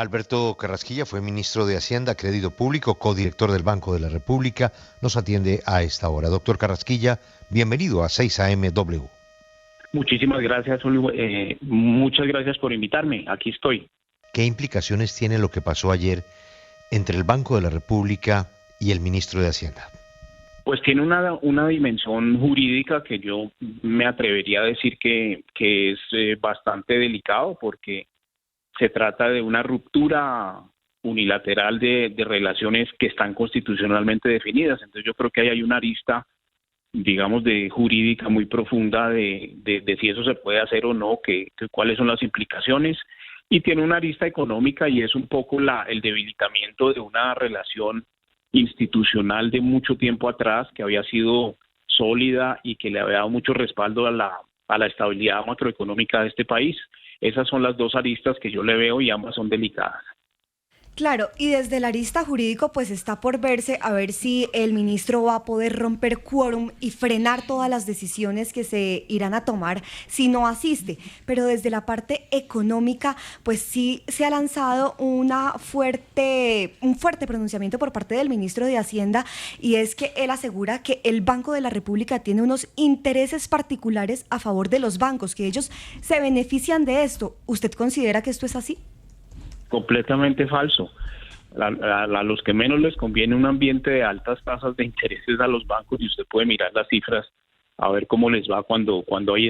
Alberto Carrasquilla fue ministro de Hacienda, Crédito Público, codirector del Banco de la República. Nos atiende a esta hora. Doctor Carrasquilla, bienvenido a 6 AM W. Muchísimas gracias, muchas gracias por invitarme. Aquí estoy. ¿Qué implicaciones tiene lo que pasó ayer entre el Banco de la República y el ministro de Hacienda? Pues tiene una dimensión jurídica que yo me atrevería a decir que es bastante delicado, porque se trata de una ruptura unilateral de relaciones que están constitucionalmente definidas. Entonces yo creo que ahí hay una arista, digamos, de jurídica muy profunda de si eso se puede hacer o no, cuáles son las implicaciones, y tiene una arista económica, y es un poco el debilitamiento de una relación institucional de mucho tiempo atrás, que había sido sólida y que le había dado mucho respaldo a la estabilidad macroeconómica de este país. Esas son las dos aristas que yo le veo, y ambas son delicadas. Claro, y desde el arista jurídico pues está por verse a ver si el ministro va a poder romper quórum y frenar todas las decisiones que se irán a tomar si no asiste. Pero desde la parte económica pues sí se ha lanzado un fuerte pronunciamiento por parte del ministro de Hacienda, y es que él asegura que el Banco de la República tiene unos intereses particulares a favor de los bancos, que ellos se benefician de esto. ¿Usted considera que esto es así? Completamente falso. A los que menos les conviene un ambiente de altas tasas de intereses a los bancos, y usted puede mirar las cifras a ver cómo les va cuando hay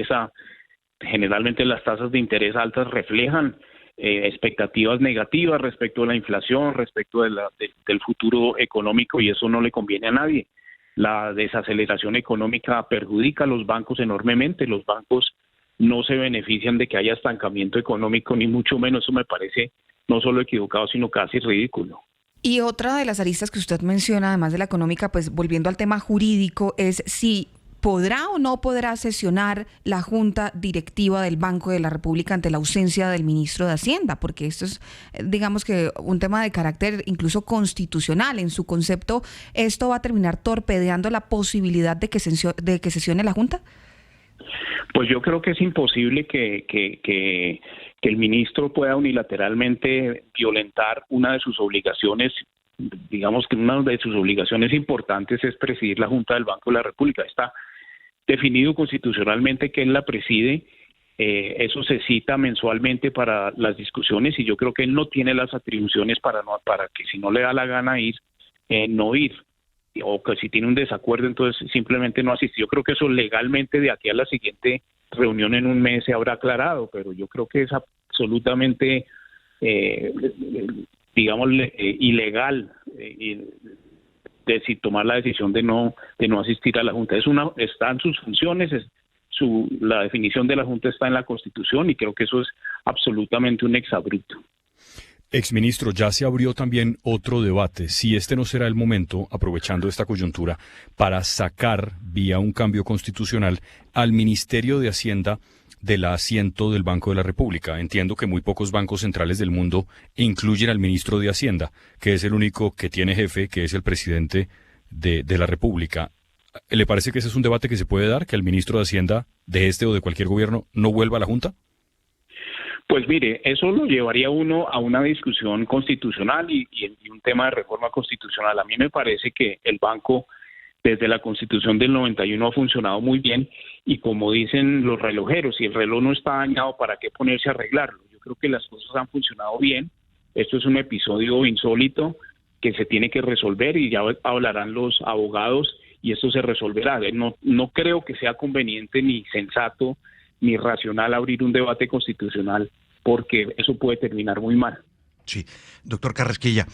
generalmente las tasas de interés altas reflejan expectativas negativas respecto a la inflación, respecto del futuro económico, y eso no le conviene a nadie. La desaceleración económica perjudica a los bancos enormemente. Los bancos no se benefician de que haya estancamiento económico, ni mucho menos. Eso me parece no solo equivocado, sino casi ridículo. Y otra de las aristas que usted menciona, además de la económica, pues volviendo al tema jurídico, es si podrá o no podrá sesionar la Junta Directiva del Banco de la República ante la ausencia del ministro de Hacienda, porque esto es, digamos que, un tema de carácter incluso constitucional. En su concepto, ¿esto va a terminar torpedeando la posibilidad de que sesione la Junta? Pues yo creo que es imposible que el ministro pueda unilateralmente violentar una de sus obligaciones. Digamos que una de sus obligaciones importantes es presidir la Junta del Banco de la República. Está definido constitucionalmente que él la preside. Eso se cita mensualmente para las discusiones, y yo creo que él no tiene las atribuciones para que, si no le da la gana ir, no ir, o que si tiene un desacuerdo entonces simplemente no asiste. Yo creo que eso legalmente de aquí a la siguiente reunión en un mes se habrá aclarado, pero yo creo que es absolutamente ilegal tomar la decisión de no asistir a la Junta. Están sus funciones, la definición de la Junta está en la Constitución, y creo que eso es absolutamente un exabrupto. Exministro, ya se abrió también otro debate, si este no será el momento, aprovechando esta coyuntura, para sacar, vía un cambio constitucional, al Ministerio de Hacienda del asiento del Banco de la República. Entiendo que muy pocos bancos centrales del mundo incluyen al ministro de Hacienda, que es el único que tiene jefe, que es el presidente de la República. ¿Le parece que ese es un debate que se puede dar, que el ministro de Hacienda de este o de cualquier gobierno no vuelva a la Junta? Pues mire, eso lo llevaría uno a una discusión constitucional y un tema de reforma constitucional. A mí me parece que el banco desde la Constitución del 91 ha funcionado muy bien, y como dicen los relojeros, si el reloj no está dañado, ¿para qué ponerse a arreglarlo? Yo creo que las cosas han funcionado bien. Esto es un episodio insólito que se tiene que resolver, y ya hablarán los abogados y esto se resolverá. No creo que sea conveniente, ni sensato, ni racional abrir un debate constitucional, porque eso puede terminar muy mal. Sí, doctor Carrasquilla,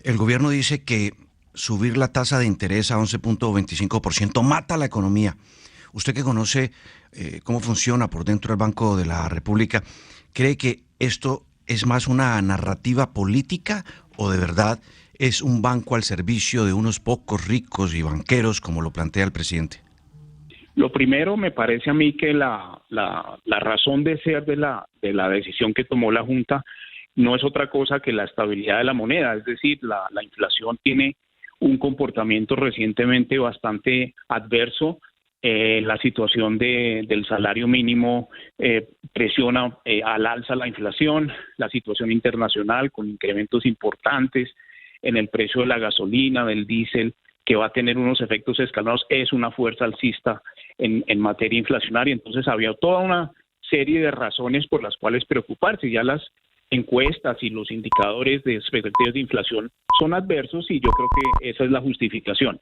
el gobierno dice que subir la tasa de interés a 11.25% mata la economía. Usted, que conoce cómo funciona por dentro del Banco de la República, ¿cree que esto es más una narrativa política o de verdad es un banco al servicio de unos pocos ricos y banqueros, como lo plantea el presidente? Lo primero, me parece a mí que la razón de ser de la decisión que tomó la Junta no es otra cosa que la estabilidad de la moneda. Es decir, la inflación tiene un comportamiento recientemente bastante adverso, La situación del salario mínimo presiona al alza la inflación, la situación internacional con incrementos importantes en el precio de la gasolina, del diésel, que va a tener unos efectos escalonados, es una fuerza alcista en materia inflacionaria. Entonces había toda una serie de razones por las cuales preocuparse. Ya las encuestas y los indicadores de expectativas de inflación son adversos y yo creo que esa es la justificación.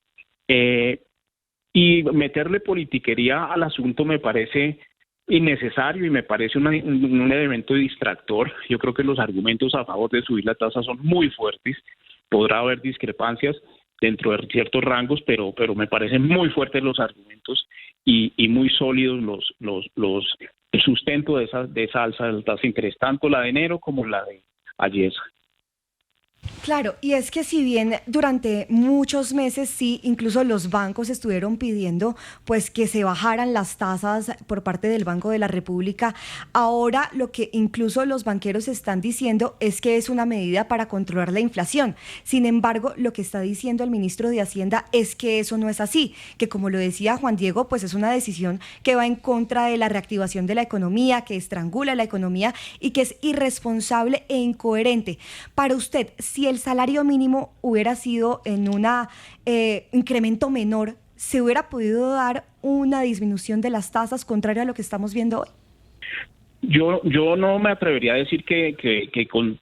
Y meterle politiquería al asunto me parece innecesario y me parece un elemento distractor. Yo creo que los argumentos a favor de subir la tasa son muy fuertes. Podrá haber discrepancias dentro de ciertos rangos, pero me parecen muy fuertes los argumentos y muy sólidos el sustento de esa alza de la tasa de interés, tanto la de enero como la de ayer. Claro, y es que si bien durante muchos meses sí, incluso los bancos estuvieron pidiendo pues que se bajaran las tasas por parte del Banco de la República, ahora lo que incluso los banqueros están diciendo es que es una medida para controlar la inflación. Sin embargo, lo que está diciendo el ministro de Hacienda es que eso no es así, que como lo decía Juan Diego, pues es una decisión que va en contra de la reactivación de la economía, que estrangula la economía y que es irresponsable e incoherente. Para usted, si el salario mínimo hubiera sido en un incremento menor, ¿se hubiera podido dar una disminución de las tasas contrario a lo que estamos viendo hoy? Yo no me atrevería a decir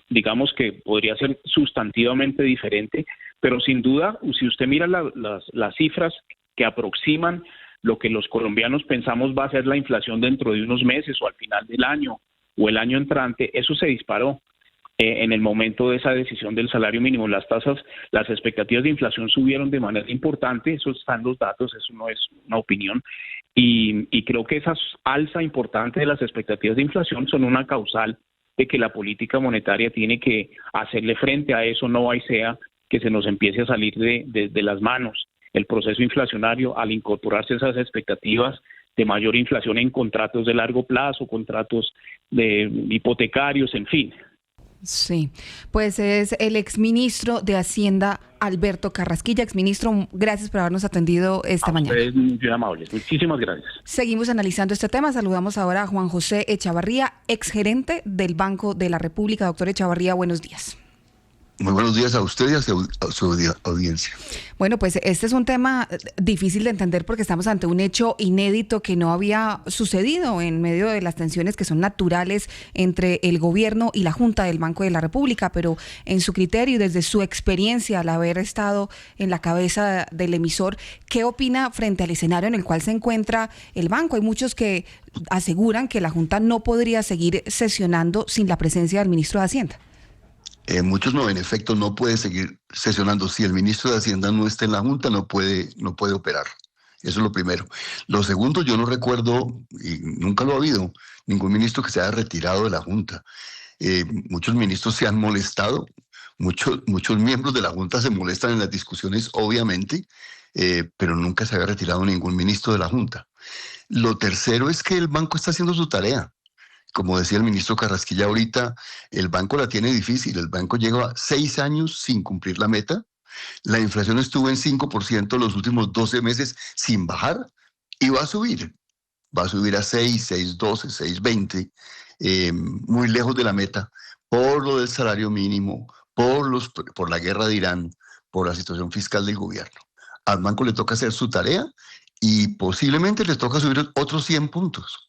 digamos que podría ser sustantivamente diferente, pero sin duda, si usted mira las cifras que aproximan lo que los colombianos pensamos va a ser la inflación dentro de unos meses o al final del año o el año entrante, eso se disparó. En el momento de esa decisión del salario mínimo, las expectativas de inflación subieron de manera importante, eso están los datos, eso no es una opinión, y creo que esa alza importante de las expectativas de inflación son una causal de que la política monetaria tiene que hacerle frente a eso, no sea que se nos empiece a salir de las manos el proceso inflacionario al incorporarse esas expectativas de mayor inflación en contratos de largo plazo, contratos de hipotecarios, en fin. Sí, pues es el exministro de Hacienda, Alberto Carrasquilla. Exministro, gracias por habernos atendido esta mañana. Ustedes muy amables, muchísimas gracias. Seguimos analizando este tema. Saludamos ahora a Juan José Echavarría, exgerente del Banco de la República. Doctor Echavarría, buenos días. Muy buenos días a usted y a su audiencia. Bueno, pues este es un tema difícil de entender porque estamos ante un hecho inédito que no había sucedido en medio de las tensiones que son naturales entre el gobierno y la Junta del Banco de la República, pero en su criterio y desde su experiencia al haber estado en la cabeza del emisor, ¿qué opina frente al escenario en el cual se encuentra el banco? Hay muchos que aseguran que la Junta no podría seguir sesionando sin la presencia del ministro de Hacienda. Muchos no, en efecto, no puede seguir sesionando. Si el ministro de Hacienda no está en la Junta, no puede operar. Eso es lo primero. Lo segundo, yo no recuerdo, y nunca lo ha habido, ningún ministro que se haya retirado de la Junta. Muchos ministros se han molestado, muchos miembros de la Junta se molestan en las discusiones, obviamente, pero nunca se había retirado ningún ministro de la Junta. Lo tercero es que el banco está haciendo su tarea. Como decía el ministro Carrasquilla ahorita, el banco la tiene difícil. El banco lleva 6 años sin cumplir la meta. La inflación estuvo en 5% los últimos 12 meses sin bajar y va a subir. Va a subir a 6, 6.12, 6.20, muy lejos de la meta, por lo del salario mínimo, por la guerra de Irán, por la situación fiscal del gobierno. Al banco le toca hacer su tarea y posiblemente le toca subir otros 100 puntos.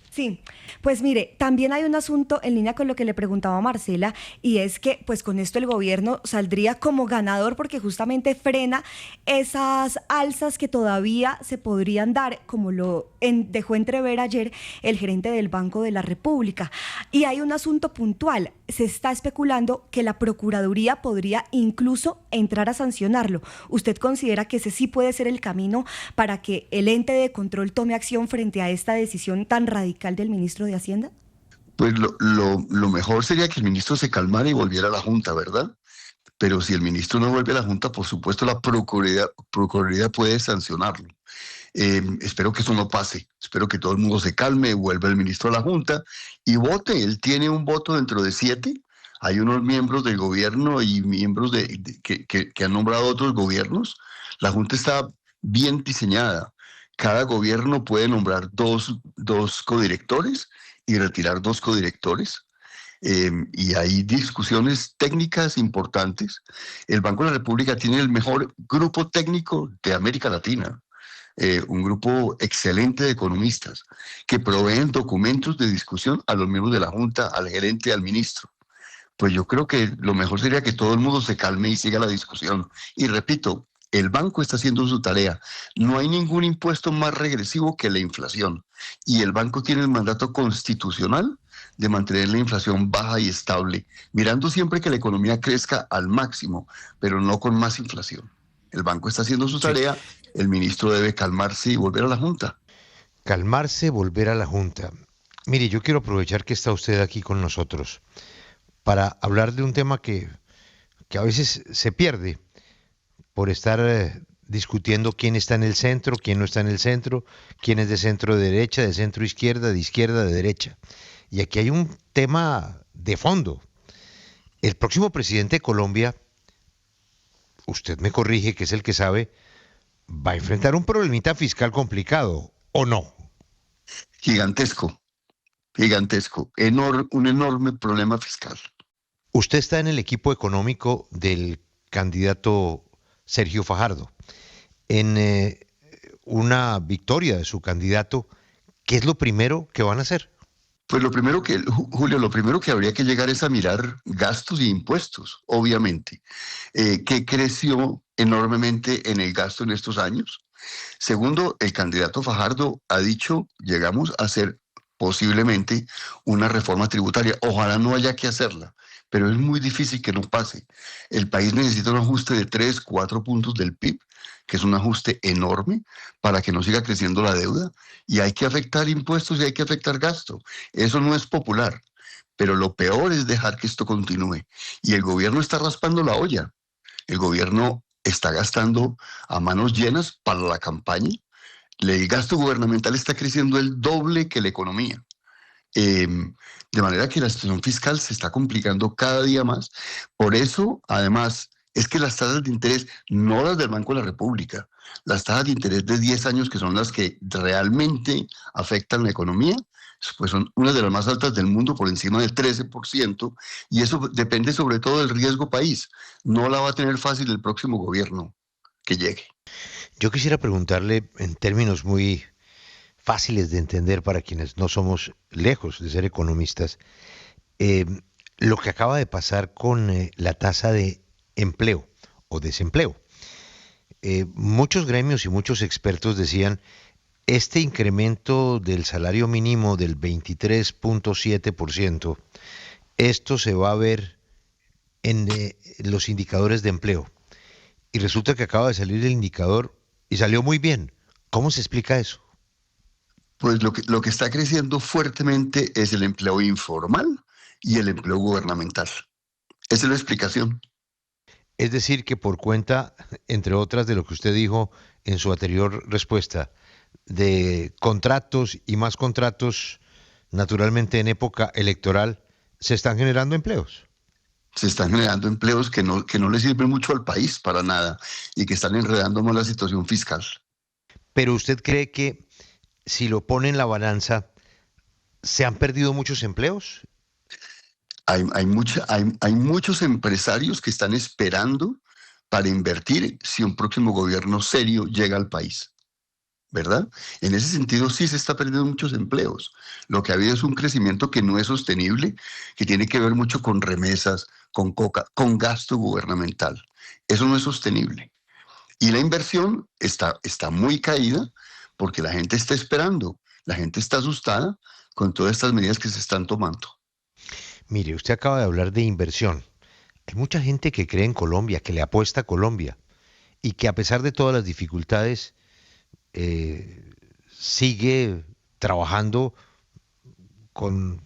Sí, pues mire, también hay un asunto en línea con lo que le preguntaba Marcela, y es que pues con esto el gobierno saldría como ganador porque justamente frena esas alzas que todavía se podrían dar, como lo dejó entrever ayer el gerente del Banco de la República. Y hay un asunto puntual, se está especulando que la Procuraduría podría incluso entrar a sancionarlo. ¿Usted considera que ese sí puede ser el camino para que el ente de control tome acción frente a esta decisión tan radical del ministro de Hacienda? Pues lo mejor sería que el ministro se calmara y volviera a la Junta, ¿verdad? Pero si el ministro no vuelve a la Junta, por supuesto la Procuraduría puede sancionarlo. Espero que eso no pase. Espero que todo el mundo se calme, vuelva el ministro a la Junta y vote. Él tiene un voto dentro de 7. Hay unos miembros del gobierno y miembros que han nombrado otros gobiernos. La Junta está bien diseñada. cada gobierno puede nombrar dos codirectores y retirar 2 codirectores. Y hay discusiones técnicas importantes. El Banco de la República tiene el mejor grupo técnico de América Latina, un grupo excelente de economistas que proveen documentos de discusión a los miembros de la Junta, al gerente, al ministro. Pues yo creo que lo mejor sería que todo el mundo se calme y siga la discusión. Y repito, el banco está haciendo su tarea. No hay ningún impuesto más regresivo que la inflación. Y el banco tiene el mandato constitucional de mantener la inflación baja y estable, mirando siempre que la economía crezca al máximo, pero no con más inflación. El banco está haciendo su tarea, el ministro debe calmarse y volver a la Junta. Calmarse, volver a la Junta. Mire, yo quiero aprovechar que está usted aquí con nosotros para hablar de un tema que a veces se pierde por estar discutiendo quién está en el centro, quién no está en el centro, quién es de centro derecha, de centro izquierda, de derecha. Y aquí hay un tema de fondo. El próximo presidente de Colombia, usted me corrige, que es el que sabe, va a enfrentar un problemita fiscal complicado, ¿o no? Gigantesco, un enorme problema fiscal. Usted está en el equipo económico del candidato Sergio Fajardo. En una victoria de su candidato, ¿qué es lo primero que van a hacer? Pues Julio, lo primero que habría que llegar es a mirar gastos y impuestos, obviamente, que creció enormemente en el gasto en estos años. Segundo, el candidato Fajardo ha dicho, llegamos a hacer posiblemente una reforma tributaria. Ojalá no haya que hacerla, pero es muy difícil que no pase. El país necesita un ajuste de 3, 4 puntos del PIB, que es un ajuste enorme para que no siga creciendo la deuda, y hay que afectar impuestos y hay que afectar gasto. Eso no es popular, pero lo peor es dejar que esto continúe. Y el gobierno está raspando la olla. El gobierno está gastando a manos llenas para la campaña. El gasto gubernamental está creciendo el doble que la economía. De manera que la situación fiscal se está complicando cada día más. Por eso, además, es que las tasas de interés, no las del Banco de la República, las tasas de interés de 10 años, que son las que realmente afectan la economía, pues son una de las más altas del mundo, por encima del 13%, y eso depende sobre todo del riesgo país. No la va a tener fácil el próximo gobierno que llegue. Yo quisiera preguntarle en términos muy fáciles de entender para quienes no somos lejos de ser economistas, lo que acaba de pasar con la tasa de empleo o desempleo. Muchos gremios y muchos expertos decían, este incremento del salario mínimo del 23.7%, esto se va a ver en los indicadores de empleo. Y resulta que acaba de salir el indicador y salió muy bien. ¿Cómo se explica eso? Pues lo que está creciendo fuertemente es el empleo informal y el empleo gubernamental. Esa es la explicación. Es decir, que por cuenta, entre otras, de lo que usted dijo en su anterior respuesta, de contratos y más contratos, naturalmente en época electoral, se están generando empleos. Se están generando empleos que no le sirven mucho al país para nada y que están enredando más la situación fiscal. Pero usted cree que si lo pone en la balanza, ¿se han perdido muchos empleos? Hay muchos empresarios que están esperando para invertir si un próximo gobierno serio llega al país, ¿verdad? En ese sentido sí se está perdiendo muchos empleos. Lo que ha habido es un crecimiento que no es sostenible, que tiene que ver mucho con remesas, con gasto gubernamental. Eso no es sostenible. Y la inversión está muy caída porque la gente está esperando, la gente está asustada con todas estas medidas que se están tomando. Mire, usted acaba de hablar de inversión. Hay mucha gente que cree en Colombia, que le apuesta a Colombia y que a pesar de todas las dificultades sigue trabajando con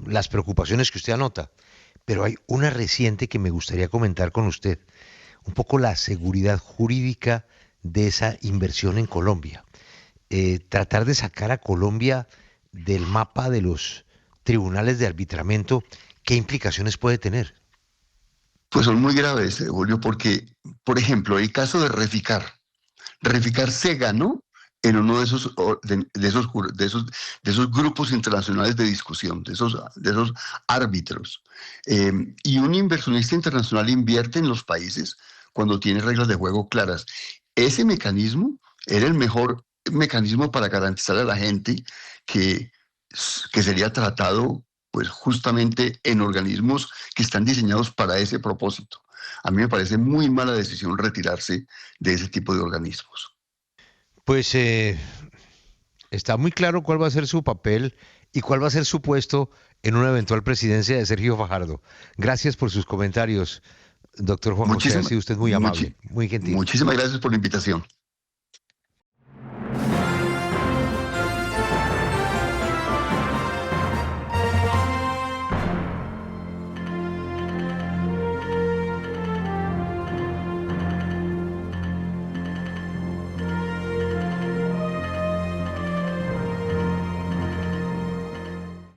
las preocupaciones que usted anota. Pero hay una reciente que me gustaría comentar con usted, un poco la seguridad jurídica de esa inversión en Colombia. Tratar de sacar a Colombia del mapa de los tribunales de arbitramiento, ¿qué implicaciones puede tener? Pues son muy graves, Julio, porque, por ejemplo, el caso de Reficar. Reficar se ganó en uno de esos grupos internacionales de discusión, de esos árbitros. Y un inversionista internacional invierte en los países cuando tiene reglas de juego claras. Ese mecanismo era el mejor mecanismo para garantizar a la gente que sería tratado pues justamente en organismos que están diseñados para ese propósito. A mí me parece muy mala decisión retirarse de ese tipo de organismos. Pues está muy claro cuál va a ser su papel y cuál va a ser su puesto en una eventual presidencia de Sergio Fajardo. Gracias por sus comentarios, doctor Juan José. Ha sido usted muy amable, muy gentil. Muchísimas gracias por la invitación.